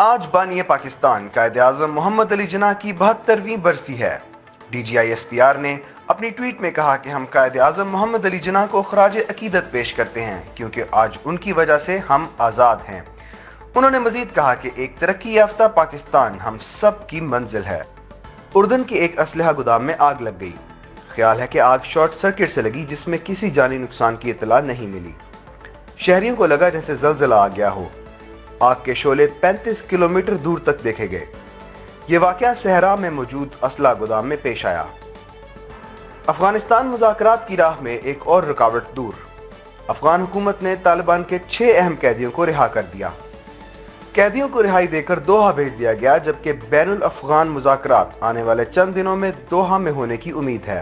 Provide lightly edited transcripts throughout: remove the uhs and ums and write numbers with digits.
آج بانی پاکستان قائد اعظم محمد علی جناح کی 72ویں برسی ہے۔ DGISPR نے اپنی ٹویٹ میں کہا کہ ہم قائد اعظم محمد علی جناح کو خراج عقیدت پیش کرتے ہیں کیونکہ آج ان کی وجہ سے ہم آزاد ہیں۔ انہوں نے مزید کہا کہ ایک ترقی یافتہ پاکستان ہم سب کی منزل ہے۔ اردن کے ایک اسلحہ گودام میں آگ لگ گئی۔ خیال ہے کہ آگ شارٹ سرکٹ سے لگی جس میں کسی جانی نقصان کی اطلاع نہیں ملی۔ شہریوں کو لگا جیسے زلزلہ آ گیا ہو۔ آگ کے شعلے 35 کلومیٹر دور تک دیکھے گئے۔ یہ واقعہ صحرا میں موجود اسلحہ گودام میں پیش آیا۔ افغانستان مذاکرات کی راہ میں ایک اور رکاوٹ دور۔ افغان حکومت نے طالبان کے 6 اہم قیدیوں کو رہا کر دیا۔ قیدیوں کو رہائی دے کر دوحہ بھیج دیا گیا جبکہ بین الافغان مذاکرات آنے والے چند دنوں میں دوحہ میں ہونے کی امید ہے۔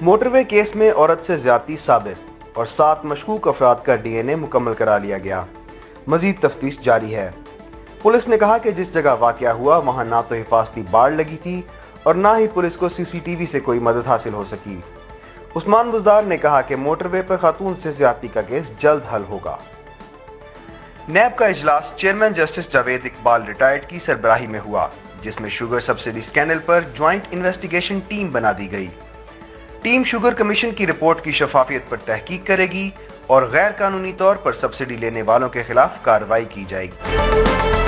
موٹر وے کیس میں عورت سے زیادتی ثابت اور 7 مشکوک افراد کا DNA مکمل کرا لیا گیا۔ مزید تفتیش جاری ہے۔ پولیس نے کہا کہ جس جگہ واقعہ ہوا وہاں نہ تو حفاظتی باڑ لگی تھی اور نہ ہی پولیس کو CCTV سے کوئی مدد حاصل ہو سکی۔ عثمان بزدار نے کہا کہ موٹر وے پر خاتون سے زیادتی کا کیس جلد حل ہوگا۔ نیب کا اجلاس chairman justice Javed Iqbal retired کی سربراہی میں ہوا جس میں شوگر سبسڈی سکینڈل پر جوائنٹ انویسٹیگیشن ٹیم بنا دی گئی۔ ٹیم شوگر کمیشن کی رپورٹ کی شفافیت پر تحقیق کرے گی اور غیر قانونی طور پر سبسڈی لینے والوں کے خلاف کارروائی کی جائے گی۔